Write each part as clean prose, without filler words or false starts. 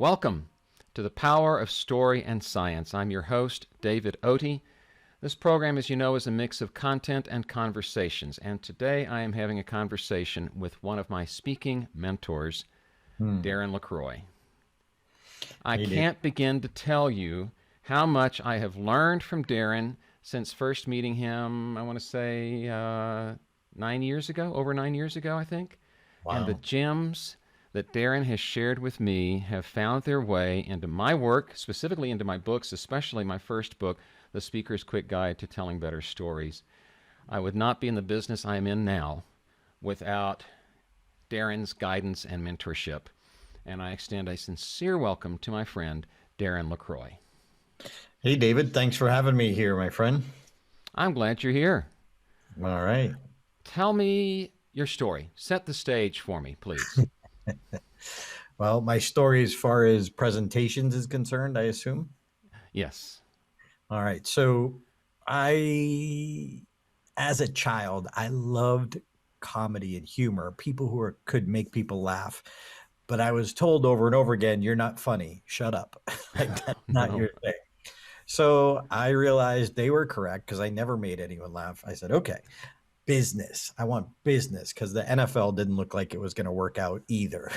Welcome to the Power of Story and Science. I'm your host, David Oatey. This program, as you know, is a mix of content and conversations, and today I am having a conversation with one of my speaking mentors, Darren LaCroix. I Hey, Dave. can't begin to tell you how much I have learned from Darren since first meeting him, I want to say 9 years ago, over 9 years ago, I think. And the Wow. gems that Darren has shared with me have found their way into my work, specifically into my books, especially my first book, The Speaker's Quick Guide to Telling Better Stories. I would not be in the business I am in now without Darren's guidance and mentorship. And I extend a sincere welcome to my friend, Darren LaCroix. Hey, David. Thanks for having me here, my friend. I'm glad you're here. All right. Tell me your story. Set the stage for me, please. Well, my story as far as presentations is concerned, I assume. Yes. All right. So as a child, I loved comedy and humor, people could make people laugh. But I was told over and over again, you're not funny. Shut up. Like, that's not No. your thing. So I realized they were correct because I never made anyone laugh. I said, okay, business. I want business because the NFL didn't look like it was going to work out either.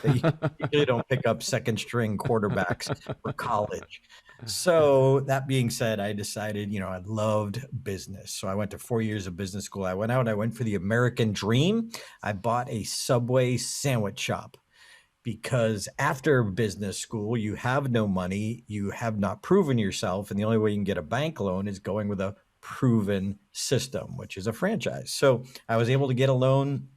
They usually don't pick up second string quarterbacks for college. So that being said, I decided, I loved business. So I went to 4 years of business school. I went for the American dream. I bought a Subway sandwich shop because after business school, you have no money, you have not proven yourself, and the only way you can get a bank loan is going with a proven system, which is a franchise. So I was able to get a loan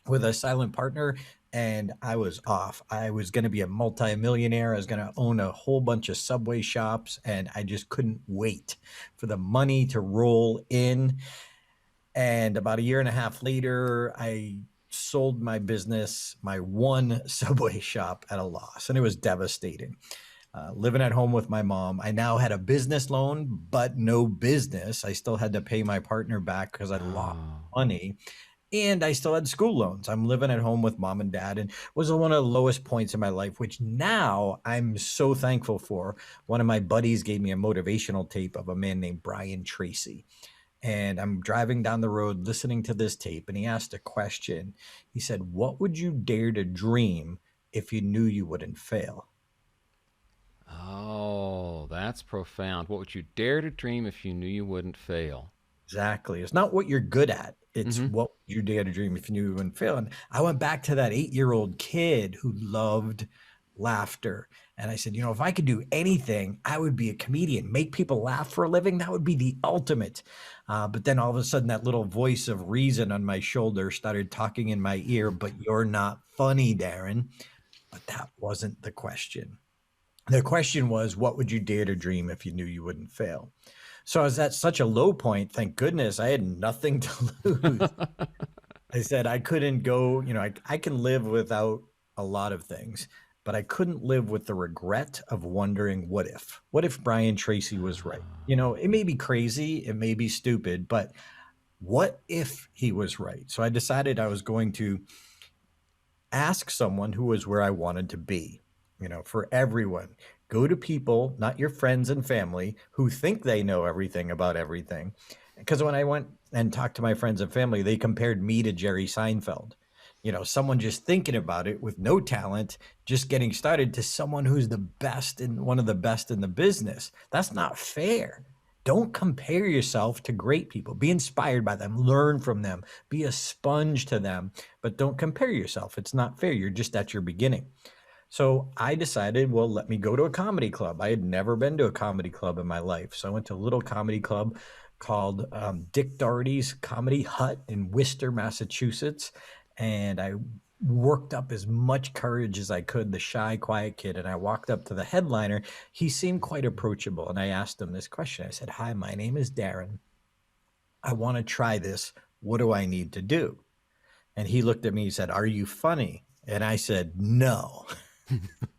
with a silent partner, and I was off. I was going to be a multimillionaire. I was going to own a whole bunch of Subway shops, and I just couldn't wait for the money to roll in. And about a year and a half later, I sold my business, my one Subway shop, at a loss. And it was devastating. Living at home with my mom, I now had a business loan, but no business. I still had to pay my partner back because I lost Oh. money. And I still had school loans. I'm living at home with mom and dad, and was one of the lowest points in my life, which now I'm so thankful for. One of my buddies gave me a motivational tape of a man named Brian Tracy. And I'm driving down the road listening to this tape, and he asked a question. He said, "What would you dare to dream if you knew you wouldn't fail?" Oh, that's profound. What would you dare to dream if you knew you wouldn't fail? Exactly. It's not what you're good at. It's Mm-hmm. what would you dare to dream if you knew you wouldn't fail. And I went back to that 8-year-old kid who loved laughter. And I said, if I could do anything, I would be a comedian, make people laugh for a living. That would be the ultimate. But then all of a sudden, that little voice of reason on my shoulder started talking in my ear, but you're not funny, Darren. But that wasn't the question. The question was, what would you dare to dream if you knew you wouldn't fail? So I was at such a low point. Thank goodness I had nothing to lose. I said I couldn't go, I can live without a lot of things, but I couldn't live with the regret of wondering what if Brian Tracy was right? It may be crazy, it may be stupid, but what if he was right? So I decided I was going to ask someone who was where I wanted to be. For everyone, go to people, not your friends and family, who think they know everything about everything. Because when I went and talked to my friends and family, they compared me to Jerry Seinfeld. Someone just thinking about it with no talent, just getting started, to someone who's the best and one of the best in the business. That's not fair. Don't compare yourself to great people. Be inspired by them, learn from them, be a sponge to them, but don't compare yourself. It's not fair. You're just at your beginning. So I decided, well, let me go to a comedy club. I had never been to a comedy club in my life. So I went to a little comedy club called Dick Doherty's Comedy Hut in Worcester, Massachusetts. And I worked up as much courage as I could, the shy, quiet kid. And I walked up to the headliner. He seemed quite approachable. And I asked him this question. I said, "Hi, my name is Darren. I want to try this. What do I need to do?" And he looked at me, he said, "Are you funny?" And I said, "No."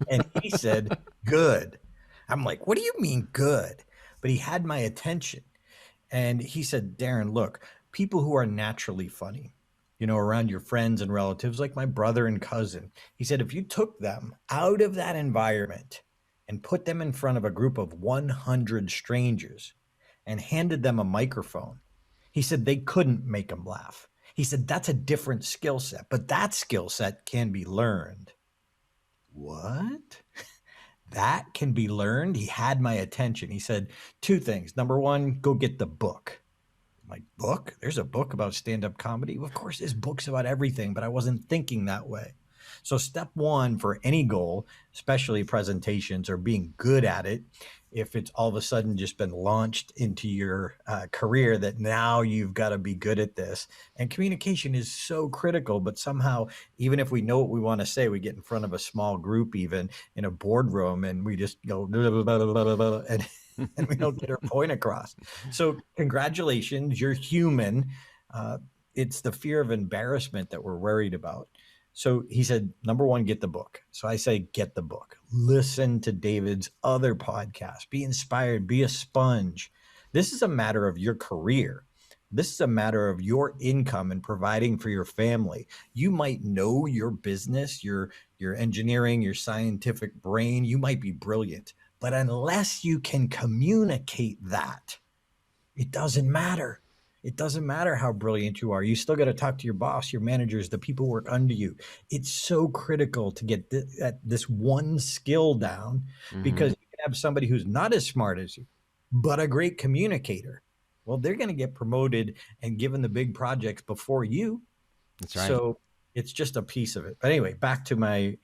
And he said, "Good." I'm like, "What do you mean good?" But he had my attention. And he said, "Darren, look, people who are naturally funny, around your friends and relatives, like my brother and cousin. He said, if you took them out of that environment and put them in front of a group of 100 strangers and handed them a microphone, he said they couldn't make them laugh. He said, that's a different skill set, but that skill set can be learned. What? That can be learned? He had my attention. He said two things. Number one, go get the book. I'm like, book? There's a book about stand-up comedy? Well, of course, there's books about everything, but I wasn't thinking that way. So step one for any goal, especially presentations or being good at it, if it's all of a sudden just been launched into your career, that now you've got to be good at this. And communication is so critical, but somehow, even if we know what we want to say, we get in front of a small group, even in a boardroom, and we just go blah, blah, blah, blah, blah, and and we don't get our point across. So congratulations, you're human. It's the fear of embarrassment that we're worried about. So he said, number one, get the book. So I say, get the book. Listen to David's other podcasts. Be inspired. Be a sponge. This is a matter of your career. This is a matter of your income and providing for your family. You might know your business, your engineering, your scientific brain. You might be brilliant. But unless you can communicate that, it doesn't matter. It doesn't matter how brilliant you are. You still got to talk to your boss, your managers, the people who work under you. It's so critical to get this one skill down, because you can have somebody who's not as smart as you, but a great communicator. Well, they're going to get promoted and given the big projects before you. That's right. So it's just a piece of it. But anyway, back to my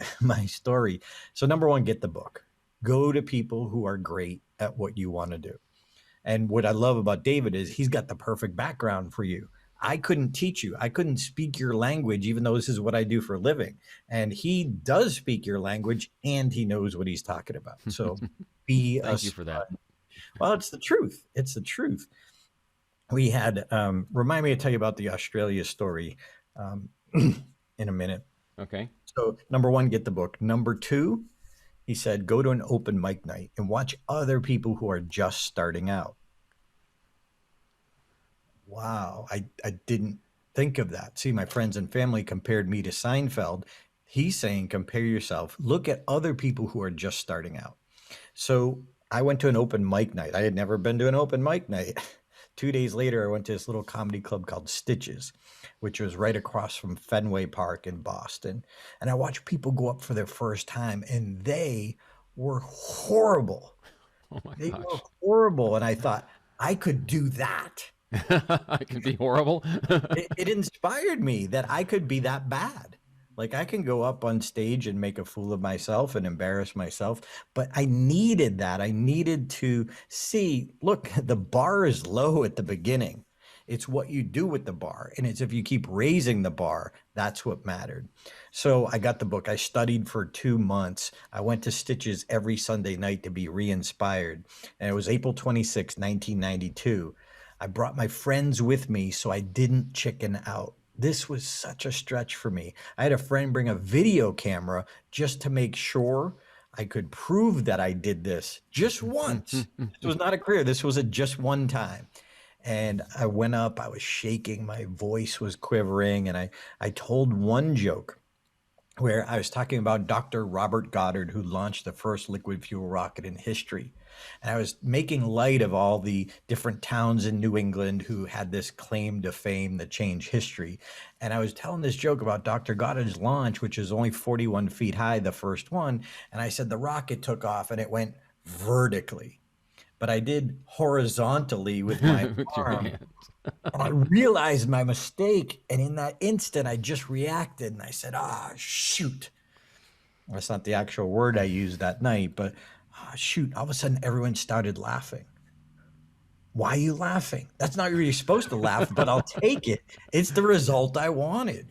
story. So number one, get the book. Go to people who are great at what you want to do. And what I love about David is he's got the perfect background for you. I couldn't teach you. I couldn't speak your language, even though this is what I do for a living. And he does speak your language, and he knows what he's talking about. So be Thank you for that. Well, it's the truth. It's the truth. We had, remind me to tell you about the Australia story in a minute. Okay. So number one, get the book. Number two, he said, go to an open mic night and watch other people who are just starting out. Wow, I didn't think of that. See, my friends and family compared me to Seinfeld. He's saying, compare yourself. Look at other people who are just starting out. So I went to an open mic night. I had never been to an open mic night. 2 days later, I went to this little comedy club called Stitches, which was right across from Fenway Park in Boston. And I watched people go up for their first time, and they were horrible. Oh my They gosh. were horrible. And I thought, I could do that. I can be horrible. It inspired me that I could be that bad. Like, I can go up on stage and make a fool of myself and embarrass myself, but I needed that. I needed to see, look, the bar is low at the beginning. It's what you do with the bar. And it's if you keep raising the bar, that's what mattered. So I got the book. I studied for 2 months. I went to Stitches every Sunday night to be re-inspired. And it was April 26, 1992. I brought my friends with me so I didn't chicken out. This was such a stretch for me. I had a friend bring a video camera just to make sure I could prove that I did this just once. This was not a career. This was a just one time. And I went up, I was shaking, my voice was quivering, and I told one joke where I was talking about Dr. Robert Goddard, who launched the first liquid fuel rocket in history. And I was making light of all the different towns in New England who had this claim to fame that changed history. And I was telling this joke about Dr. Goddard's launch, which is only 41 feet high, the first one. And I said the rocket took off and it went vertically. But I did horizontally with my arm. And I realized my mistake. And in that instant, I just reacted and I said, shoot. That's not the actual word I used that night, but shoot. All of a sudden, everyone started laughing. Why are you laughing? That's not where you're supposed to laugh, but I'll take it. It's the result I wanted.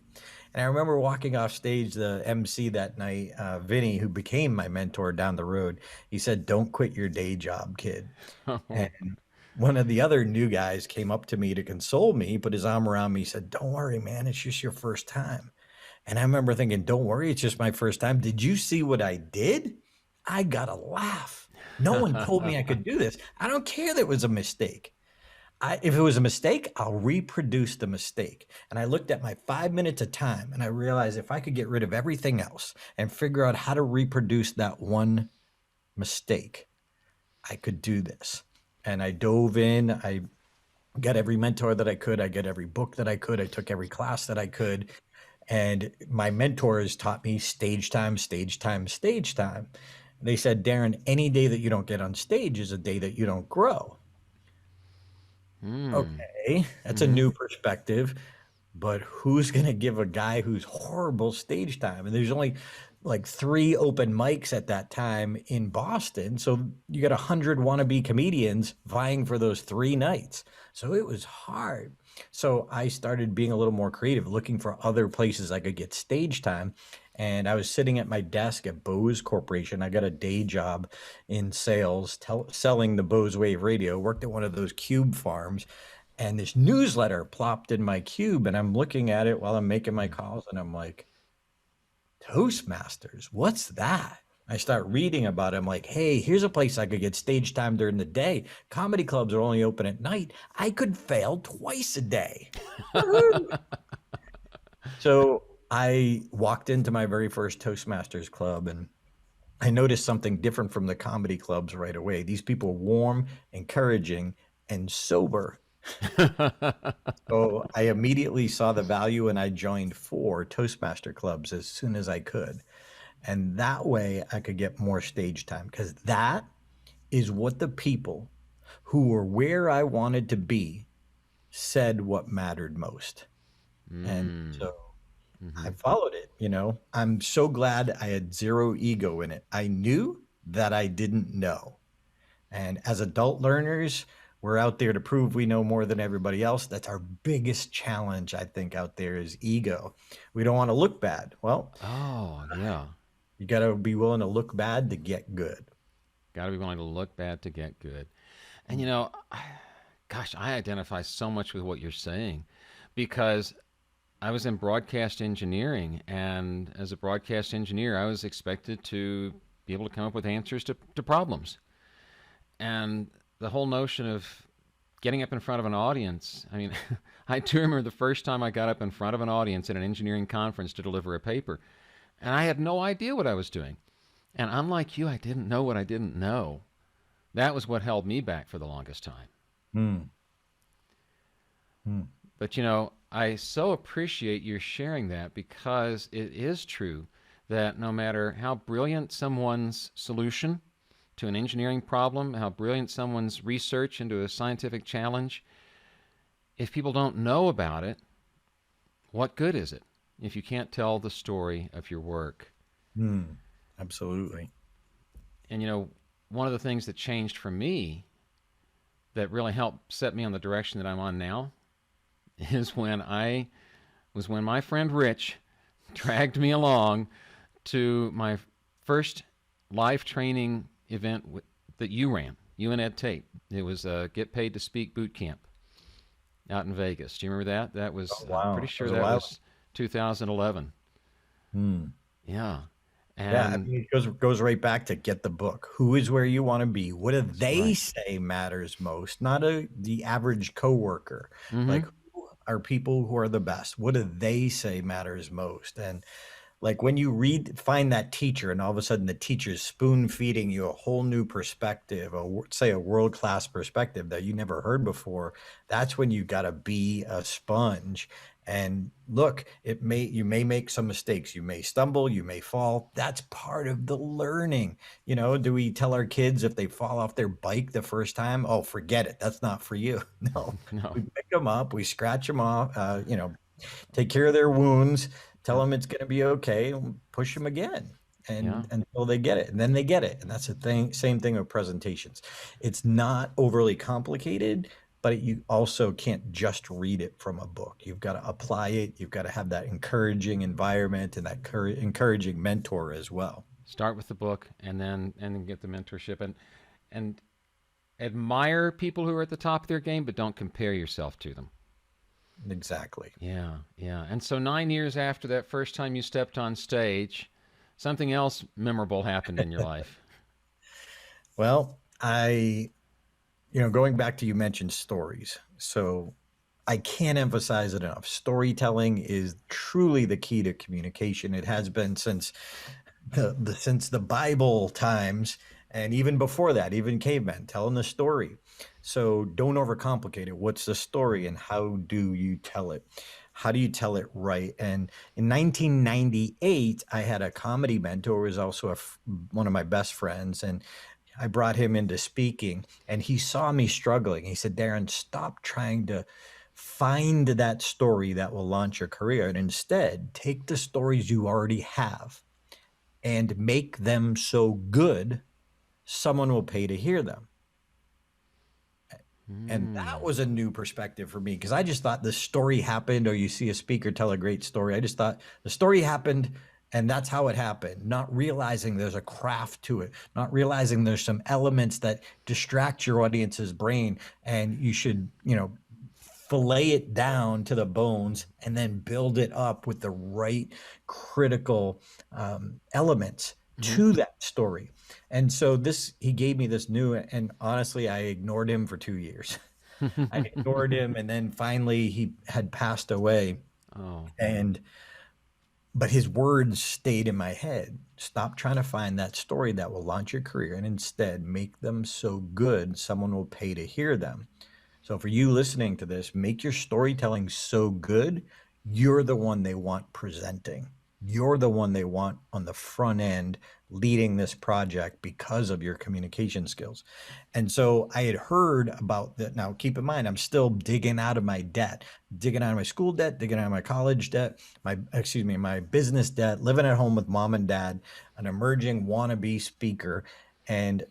And I remember walking off stage, the MC that night, Vinny, who became my mentor down the road, he said, don't quit your day job, kid. And one of the other new guys came up to me to console me. He put his arm around me. He said, don't worry, man. It's just your first time. And I remember thinking, don't worry. It's just my first time. Did you see what I did? I got a laugh. No one told me I could do this. I don't care that it was a mistake. if it was a mistake, I'll reproduce the mistake. And I looked at my 5 minutes of time and I realized if I could get rid of everything else and figure out how to reproduce that one mistake, I could do this. And I dove in. I got every mentor that I could. I got every book that I could. I took every class that I could. And my mentors taught me stage time, stage time, stage time. They said, Darren, any day that you don't get on stage is a day that you don't grow. Mm. Okay, that's a Mm-hmm. new perspective, but who's going to give a guy who's horrible stage time? And there's only like 3 open mics at that time in Boston. So you got 100 wannabe comedians vying for those 3 nights. So it was hard. So I started being a little more creative, looking for other places I could get stage time. And I was sitting at my desk at Bose Corporation. I got a day job in sales, selling the Bose Wave radio, worked at one of those cube farms. And this newsletter plopped in my cube, and I'm looking at it while I'm making my calls, and I'm like, Toastmasters, what's that? I start reading about it. I'm like, hey, here's a place I could get stage time during the day. Comedy clubs are only open at night. I could fail twice a day. So I walked into my very first Toastmasters club, and I noticed something different from the comedy clubs right away. These people were warm, encouraging, and sober. So I immediately saw the value and I joined 4 Toastmaster clubs as soon as I could. And that way I could get more stage time because that is what the people who were where I wanted to be said what mattered most. And Mm. so I Mm-hmm. followed it, you know. I'm so glad I had zero ego in it. I knew that I didn't know. And as adult learners, we're out there to prove we know more than everybody else. That's our biggest challenge, I think, out there is ego. We don't want to look bad. Well, Oh, yeah. you got to be willing to look bad to get good. Got to be willing to look bad to get good. And Mm. gosh, I identify so much with what you're saying because I was in broadcast engineering, and as a broadcast engineer, I was expected to be able to come up with answers to problems. And the whole notion of getting up in front of an audience, I mean, I do remember the first time I got up in front of an audience at an engineering conference to deliver a paper, and I had no idea what I was doing. And unlike you, I didn't know what I didn't know. That was what held me back for the longest time. Mm. Mm. But I so appreciate your sharing that because it is true that no matter how brilliant someone's solution to an engineering problem, how brilliant someone's research into a scientific challenge, if people don't know about it, what good is it if you can't tell the story of your work? Mm. Absolutely. And one of the things that changed for me that really helped set me on the direction that I'm on now is when my friend Rich dragged me along to my first live training event that you ran, you and Ed Tate. It was a Get Paid to Speak boot camp out in Vegas. Do you remember that? That Oh, was, I'm pretty wow. That sure was a that while. was 2011. Mm. Yeah. Yeah, I And mean, it goes right back to get the book. Who is where you want to be? What do that's they right. say matters most? Not the average coworker. Mm-hmm. Like, who are people who are the best? What do they say matters most? And like when you find that teacher, and all of a sudden the teacher's spoon feeding you a whole new perspective, say a world class perspective that you never heard before. That's when you got to be a sponge. And look, you may make some mistakes, you may stumble, you may fall. That's part of the learning. Do we tell our kids if they fall off their bike the first time, oh, forget it, that's not for you? No, No. we pick them up, we scratch them off, take care of their wounds, tell Yep. them it's going to be okay, and push them again Yeah. and until they get it, and then they get it. And that's the thing. Same thing with presentations. It's not overly complicated, but you also can't just read it from a book. You've got to apply it. You've got to have that encouraging environment and that encouraging mentor as well. Start with the book and then get the mentorship and admire people who are at the top of their game, but don't compare yourself to them. Exactly. Yeah, yeah. And so 9 years after that first time you stepped on stage, something else memorable happened in your life. Well, I Going back to, you mentioned stories. So I can't emphasize it enough. Storytelling is truly the key to communication. It has been since the Bible times, and even before that, even cavemen telling the story. So don't overcomplicate it. What's the story, and how do you tell it? How do you tell it right? And in 1998, I had a comedy mentor who was also one of my best friends, and I brought him into speaking, and he saw me struggling. He said, Darren, stop trying to find that story that will launch your career, and instead take the stories you already have and make them so good someone will pay to hear them. And that Mm. was a new perspective for me, because I just thought the story happened, or you see a speaker tell a great story. I just thought the story happened and that's how it happened, not realizing there's a craft to it, not realizing there's some elements that distract your audience's brain, and you should, fillet it down to the bones and then build it up with the right critical elements Mm-hmm. to that story. And so he gave me this new, and honestly, I ignored him for 2 years. I ignored him, and then finally he had passed away. Oh. And but his words stayed in my head. Stop trying to find that story that will launch your career, and instead make them so good someone will pay to hear them. So for you listening to this, make your storytelling so good, you're the one they want presenting. You're the one they want on the front end leading this project because of your communication skills. And so I had heard about that. Now, keep in mind, I'm still digging out of my debt, digging out of my school debt, digging out of my college debt, my business debt, living at home with mom and dad, an emerging wannabe speaker. And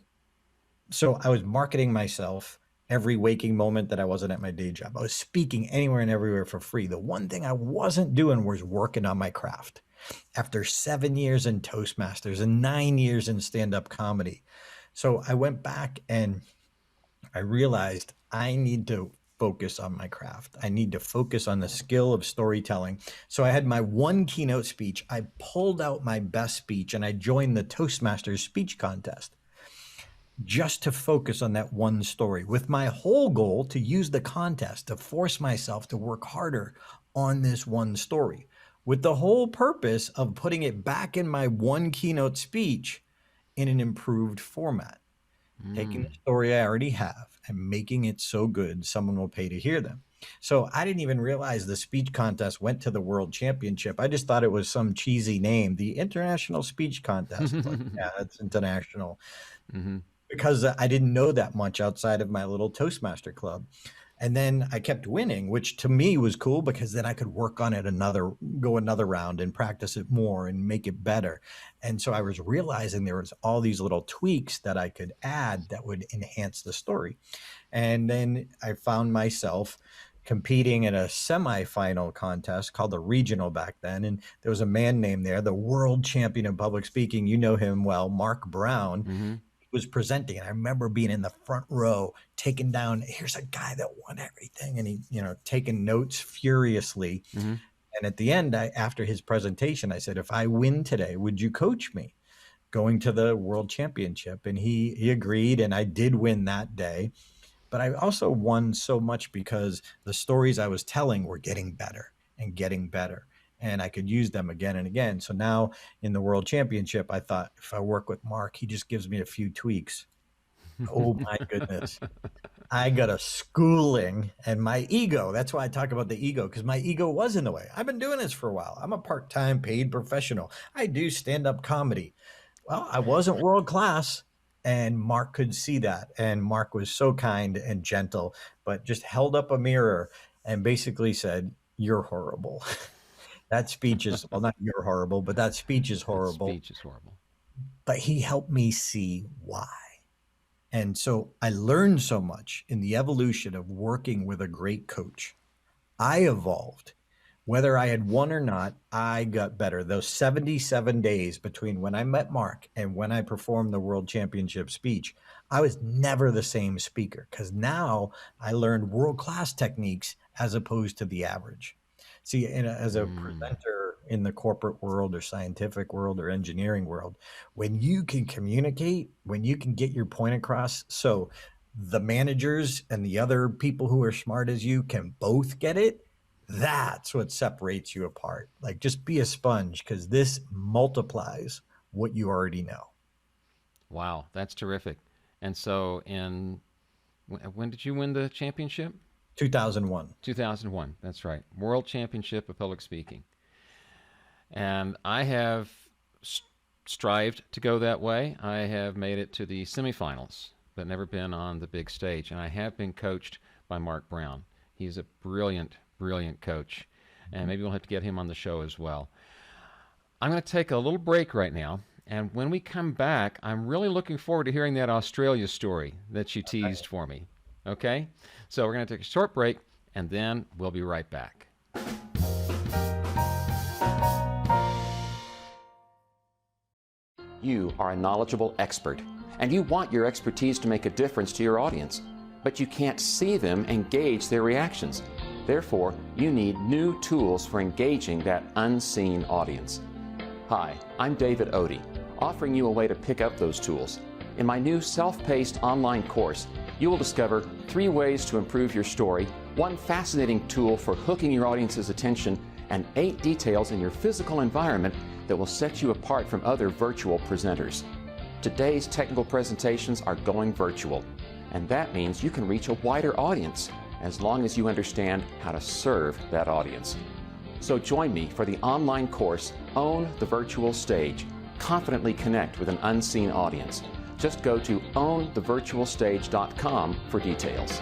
so I was marketing myself every waking moment that I wasn't at my day job. I was speaking anywhere and everywhere for free. The one thing I wasn't doing was working on my craft. After 7 years in Toastmasters and 9 years in stand-up comedy. So I went back and I realized I need to focus on my craft. I need to focus on the skill of storytelling. So I had my one keynote speech. I pulled out my best speech and I joined the Toastmasters speech contest just to focus on that one story, with my whole goal to use the contest to force myself to work harder on this one story, with the whole purpose of putting it back in my one keynote speech in an improved format, taking the Mm. story I already have and making it so good someone will pay to hear them. So I didn't even realize the speech contest went to the world championship. I just thought it was some cheesy name, the International Speech Contest. Like, yeah, it's international, Mm-hmm. because I didn't know that much outside of my little Toastmaster club. And then I kept winning, which to me was cool, because then I could work on it go another round and practice it more and make it better. And so I was realizing there was all these little tweaks that I could add that would enhance the story. And then I found myself competing in a semifinal contest called the regional back then. And there was a man named there, the world champion of public speaking. You know him well, Mark Brown Mm-hmm. was presenting. And I remember being in the front row, taking down, here's a guy that won everything. And he, taking notes furiously. Mm-hmm. And at the end, after his presentation, I said, if I win today, would you coach me going to the world championship? And he agreed. And I did win that day. But I also won so much because the stories I was telling were getting better and getting better. And I could use them again and again. So now in the world championship, I thought, if I work with Mark, he just gives me a few tweaks. Oh my goodness. I got a schooling, and my ego. That's why I talk about the ego, because my ego was in the way. I've been doing this for a while. I'm a part-time paid professional. I do stand-up comedy. Well, I wasn't world class, and Mark could see that. And Mark was so kind and gentle, but just held up a mirror and basically said, "You're horrible." That speech is, well, not you're horrible, but that speech is That horrible. speech is horrible. But he helped me see why. And so I learned so much in the evolution of working with a great coach. I evolved. Whether I had won or not, I got better. Those 77 days between when I met Mark and when I performed the world championship speech, I was never the same speaker, because now I learned world-class techniques as opposed to the average. See, as a Mm. presenter in the corporate world or scientific world or engineering world, when you can communicate, when you can get your point across. So the managers and the other people who are smart as you can both get it, that's what separates you apart. Like, just be a sponge, because this multiplies what you already know. Wow, that's terrific. And so, when did you win the championship? 2001. 2001. That's right. World Championship of Public Speaking. And I have strived to go that way. I have made it to the semifinals, but never been on the big stage. And I have been coached by Mark Brown. He's a brilliant, brilliant coach. And maybe we'll have to get him on the show as well. I'm going to take a little break right now. And when we come back, I'm really looking forward to hearing that Australia story that you teased for me. Okay? So we're going to take a short break, and then we'll be right back. You are a knowledgeable expert, and you want your expertise to make a difference to your audience, but you can't see them and gauge their reactions. Therefore, you need new tools for engaging that unseen audience. Hi, I'm David Odie, offering you a way to pick up those tools. In my new self-paced online course, you will discover 3 ways to improve your story, 1 fascinating tool for hooking your audience's attention, and 8 details in your physical environment that will set you apart from other virtual presenters. Today's technical presentations are going virtual, and that means you can reach a wider audience as long as you understand how to serve that audience. So join me for the online course, Own the Virtual Stage. Confidently connect with an unseen audience. Just go to ownthevirtualstage.com for details.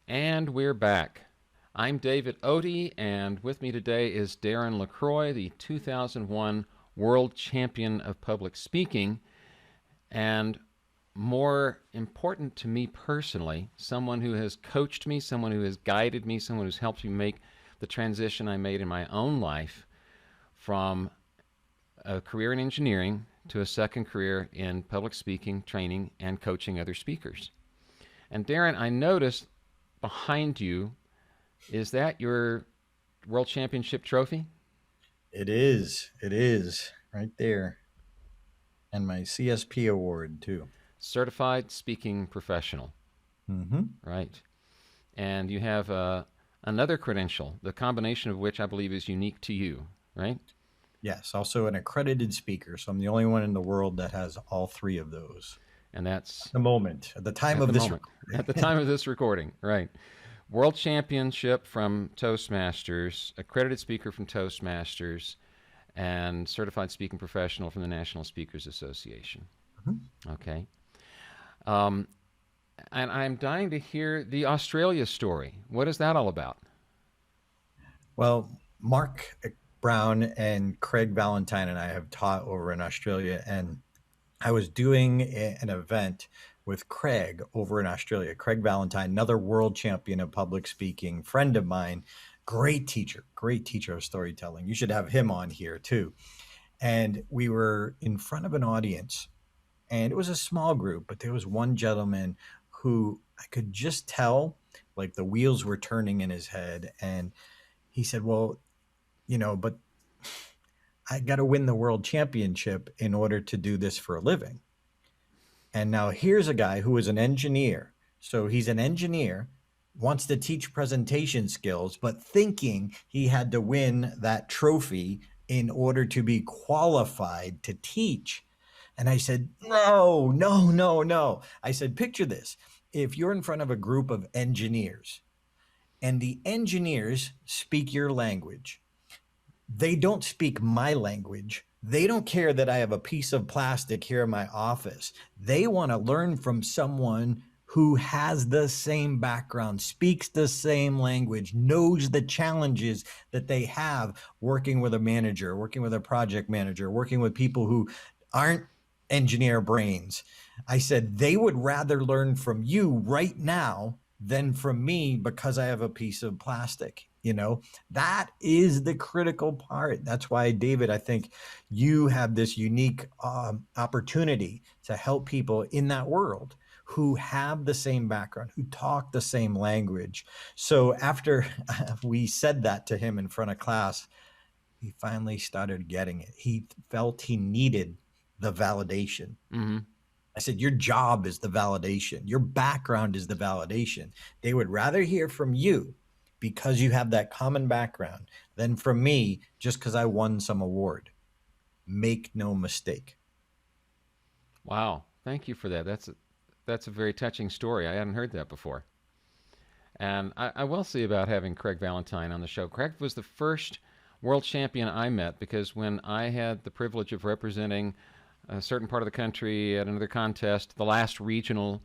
And we're back. I'm David Odie, and with me today is Darren LaCroix, the 2001 World Champion of Public Speaking, and more important to me personally, someone who has coached me, someone who has guided me, someone who's helped me make the transition I made in my own life from a career in engineering to a second career in public speaking, training, and coaching other speakers. And Darren, I noticed behind you, is that your World Championship trophy? It is. It is right there. And my CSP award, too. Certified Speaking Professional. Mm-hmm. Right. And you have another credential, the combination of which I believe is unique to you, right? Yes, also an accredited speaker. So I'm the only one in the world that has all 3 of those. And that's at the moment, at the time of this recording. At the time of this recording, right. World Championship from Toastmasters, accredited speaker from Toastmasters, and certified speaking professional from the National Speakers Association. Mm-hmm. Okay. And I'm dying to hear the Australia story. What is that all about? Well, Mark Brown and Craig Valentine and I have taught over in Australia, and I was doing an event with Craig over in Australia. Craig Valentine, another world champion of public speaking, friend of mine, great teacher of storytelling. You should have him on here too. And we were in front of an audience, and it was a small group, but there was one gentleman who I could just tell, like, the wheels were turning in his head. And he said, well, but I got to win the world championship in order to do this for a living. And now here's a guy who is an engineer. So he's an engineer, wants to teach presentation skills, but thinking he had to win that trophy in order to be qualified to teach. And I said, no. I said, picture this. If you're in front of a group of engineers and the engineers speak your language, they don't speak my language. They don't care that I have a piece of plastic here in my office. They want to learn from someone who has the same background, speaks the same language, knows the challenges that they have working with a manager, working with a project manager, working with people who aren't engineer brains. I said, they would rather learn from you right now than from me because I have a piece of plastic. That is the critical part. That's why, David, I think you have this unique opportunity to help people in that world who have the same background, who talk the same language. So after we said that to him in front of class, he finally started getting it. He felt he needed the validation. Mm-hmm. I said, your job is the validation. Your background is the validation. They would rather hear from you because you have that common background than from me just because I won some award. Make no mistake. Wow. Thank you for that. That's a very touching story. I hadn't heard that before. And I will say about having Craig Valentine on the show. Craig was the first world champion I met because when I had the privilege of representing a certain part of the country at another contest, the last regional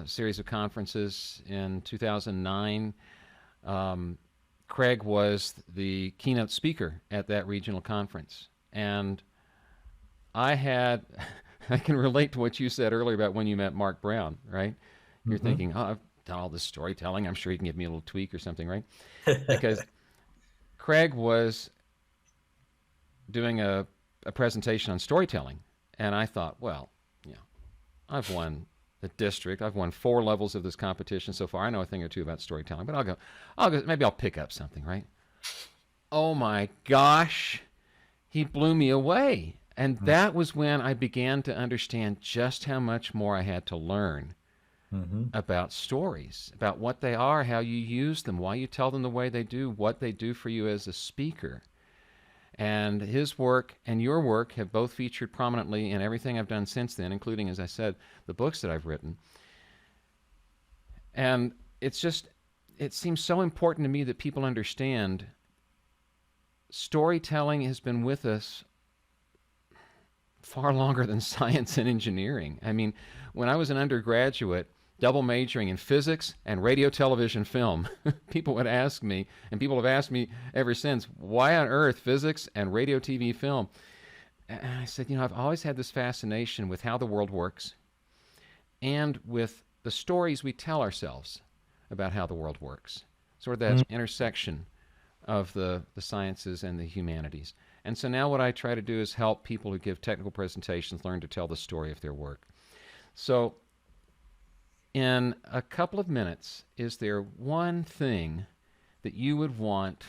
series of conferences in 2009, Craig was the keynote speaker at that regional conference. And I had, I can relate to what you said earlier about when you met Mark Brown, right? You're thinking, oh, I've done all this storytelling. I'm sure he can give me a little tweak or something, right? Because Craig was doing a presentation on storytelling. And I thought, well, you know, I've won the district. I've won 4 levels of this competition so far. I know a thing or two about storytelling, but I'll go, maybe I'll pick up something, right? Oh my gosh, he blew me away. And that was when I began to understand just how much more I had to learn about stories, about what they are, how you use them, why you tell them the way they do, what they do for you as a speaker. And his work and your work have both featured prominently in everything I've done since then, including, as I said, the books that I've written. And it seems so important to me that people understand storytelling has been with us far longer than science and engineering. I mean, when I was an undergraduate, double majoring in physics and radio, television, film, people would ask me, and people have asked me ever since, why on earth physics and radio, TV, film? And I said, I've always had this fascination with how the world works and with the stories we tell ourselves about how the world works, sort of that intersection of the sciences and the humanities. And so now what I try to do is help people who give technical presentations learn to tell the story of their work. So in a couple of minutes, is there one thing that you would want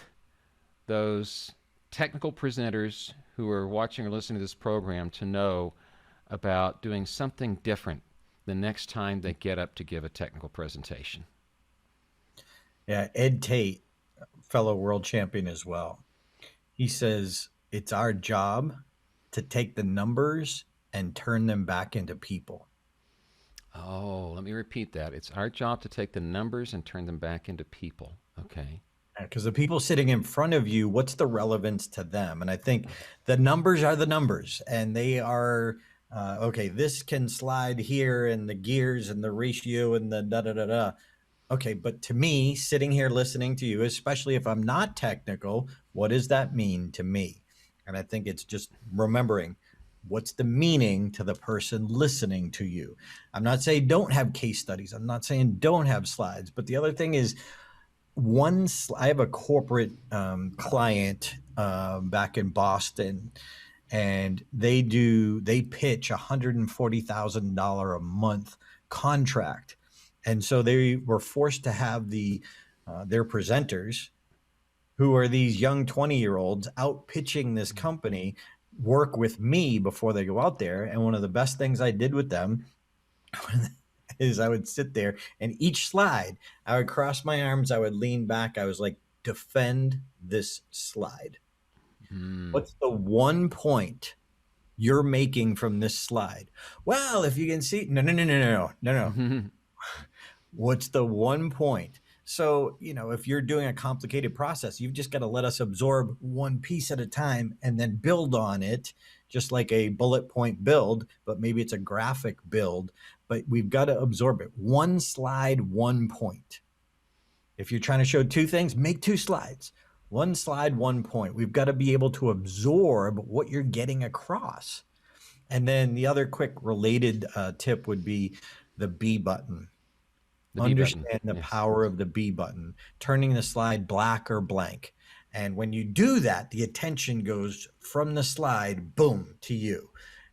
those technical presenters who are watching or listening to this program to know about doing something different the next time they get up to give a technical presentation? Yeah, Ed Tate, fellow world champion as well. He says it's our job to take the numbers and turn them back into people. Oh, let me repeat that. It's our job to take the numbers and turn them back into people. Okay. Because the people sitting in front of you, what's the relevance to them? And I think the numbers are the numbers, and they are, okay, this can slide here, and the gears and the ratio and the da-da-da-da. Okay, but to me, sitting here listening to you, especially if I'm not technical, what does that mean to me? And I think it's just remembering what's the meaning to the person listening to you. I'm not saying don't have case studies. I'm not saying don't have slides. But the other thing is, I have a corporate client back in Boston, and they pitch $140,000 a month contract. And so they were forced to have their presenters, who are these young 20-year-olds out pitching this company, work with me before they go out there. And one of the best things I did with them is I would sit there, and each slide, I would cross my arms, I would lean back. I was like, defend this slide. What's the one point you're making from this slide? Well, if you can see, no. What's the one point? So, if you're doing a complicated process, you've just got to let us absorb one piece at a time and then build on it, just like a bullet point build, but maybe it's a graphic build, but we've got to absorb it. One slide, 1 point. If you're trying to show 2 things, make 2 slides. 1 slide, 1 point. We've got to be able to absorb what you're getting across. And then the other quick related tip would be the B button. Understand the power of the B button, turning the slide black or blank. And when you do that, the attention goes from the slide, boom, to you.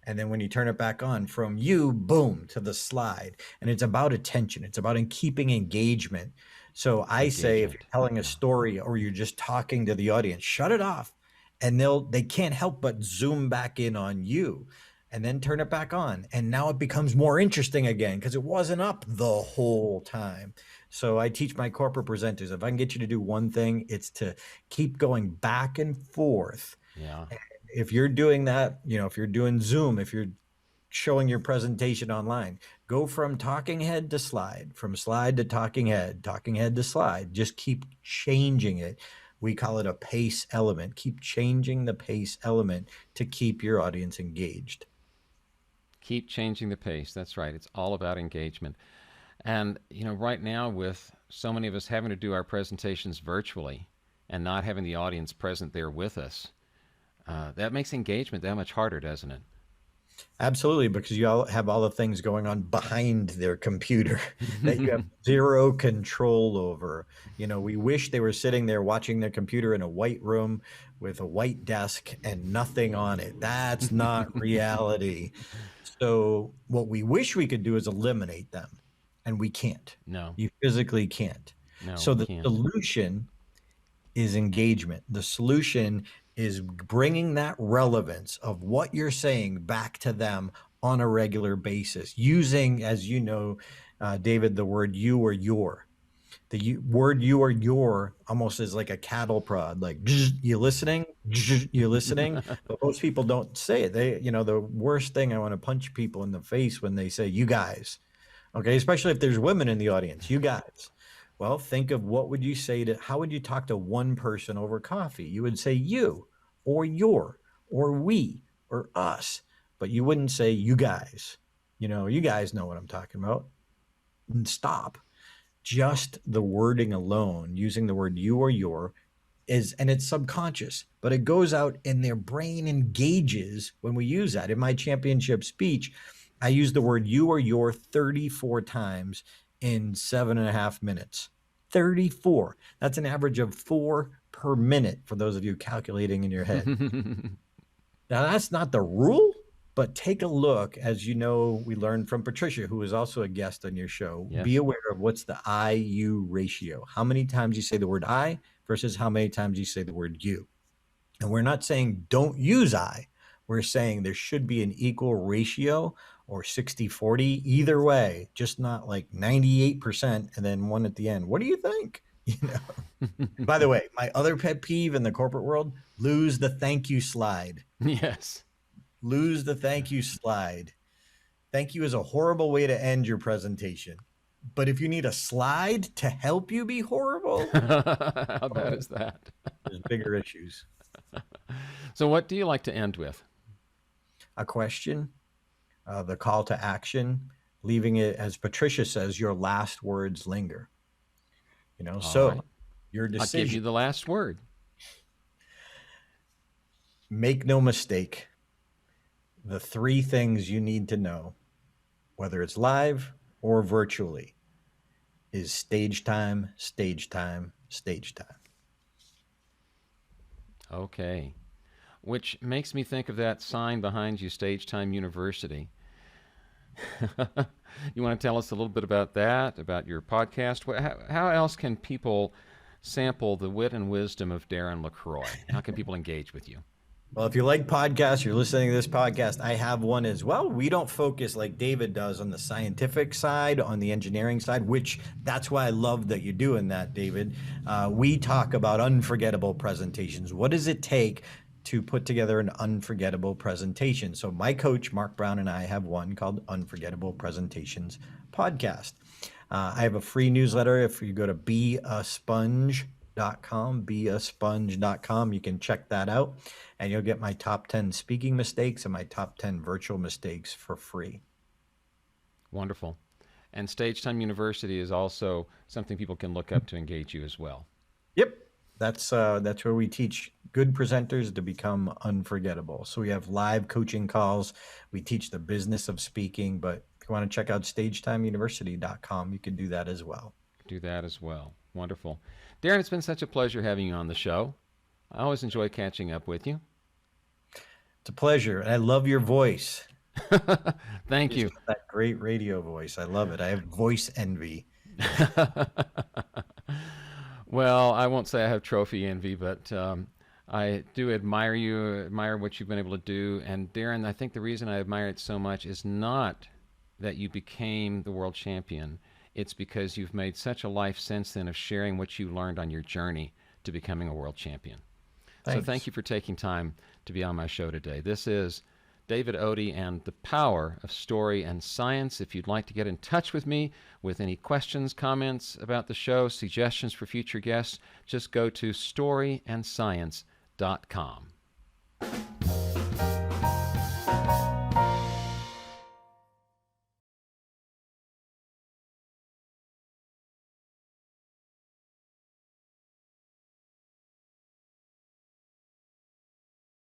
And then when you turn it back on, from you, boom, to the slide. And it's about attention. It's about keeping engagement. So I say, if Engagement. you're telling a Yeah. story or you're just talking to the audience, shut it off. And they can't help but zoom back in on you and then turn it back on. And now it becomes more interesting again because it wasn't up the whole time. So I teach my corporate presenters, if I can get you to do one thing, it's to keep going back and forth. Yeah. If you're doing that, if you're doing Zoom, if you're showing your presentation online, go from talking head to slide, from slide to talking head to slide. Just keep changing it. We call it a pace element. Keep changing the pace element to keep your audience engaged. Keep changing the pace. That's right. It's all about engagement. And, right now, with so many of us having to do our presentations virtually and not having the audience present there with us, that makes engagement that much harder, doesn't it? Absolutely, because you all have all the things going on behind their computer that you have zero control over. We wish they were sitting there watching their computer in a white room with a white desk and nothing on it. That's not reality. So what we wish we could do is eliminate them, and we can't. No. You physically can't. No, So we the can't. solution is engagement. The solution is bringing that relevance of what you're saying back to them on a regular basis, using, as you know, David, the word you or your. The word you or your almost is like a cattle prod, like, you listening? You listening? But most people don't say it. The worst thing, I want to punch people in the face when they say, you guys. Okay, especially if there's women in the audience, you guys. Well, think of how would you talk to one person over coffee? You would say you or your or we or us, but you wouldn't say you guys. You guys know what I'm talking about. And stop. Just the wording alone, using the word you or your, and it's subconscious, but it goes out and their brain engages when we use that. In my championship speech, I use the word you or your 34 times in 7.5 minutes. 34. That's an average of 4 per minute for those of you calculating in your head. Now, that's not the rule, but take a look. As you know, we learned from Patricia, who is also a guest on your show. Yes. Be aware of what's the I-you ratio. How many times you say the word I versus how many times you say the word you. And we're not saying don't use I. We're saying there should be an equal ratio or 60-40, either way, just not like 98% and then one at the end. What do you think? By the way, my other pet peeve in the corporate world, lose the thank you slide. Yes. Lose the thank you slide. Thank you is a horrible way to end your presentation. But if you need a slide to help you be horrible, how bad is that? There's bigger issues. So what do you like to end with? A question, the call to action, leaving it, as Patricia says, your last words linger. So right. Your decision. I'll give you the last word. Make no mistake. The 3 things you need to know, whether it's live or virtually, is stage time, stage time, stage time. Okay. Which makes me think of that sign behind you, Stage Time University. You want to tell us a little bit about that, about your podcast? How else can people sample the wit and wisdom of Darren LaCroix? How can people engage with you? Well, if you like podcasts, you're listening to this podcast, I have one as well. We don't focus like David does on the scientific side, on the engineering side, which that's why I love that you're doing that, David. We talk about unforgettable presentations. What does it take to put together an unforgettable presentation? So my coach, Mark Brown, and I have one called Unforgettable Presentations Podcast. I have a free newsletter. If you go to beasponge.com, you can check that out, and you'll get my top 10 speaking mistakes and my top 10 virtual mistakes for free. Wonderful. And Stage Time University is also something people can look up to engage you as well. Yep. That's where we teach good presenters to become unforgettable. So we have live coaching calls. We teach the business of speaking, but if you want to check out stagetimeuniversity.com, you can do that as well. Do that as well. Wonderful. Darren, it's been such a pleasure having you on the show. I always enjoy catching up with you. It's a pleasure. And I love your voice. Thank He's you. got that great radio voice. I love it. I have voice envy. Well, I won't say I have trophy envy, but I do admire you, admire what you've been able to do. And Darren, I think the reason I admire it so much is not that you became the world champion. It's because you've made such a life since then of sharing what you learned on your journey to becoming a world champion. So thank Thanks. you for taking time to be on my show today. This is David Odie and the Power of Story and Science. If you'd like to get in touch with me with any questions, comments about the show, suggestions for future guests, just go to storyandscience.com.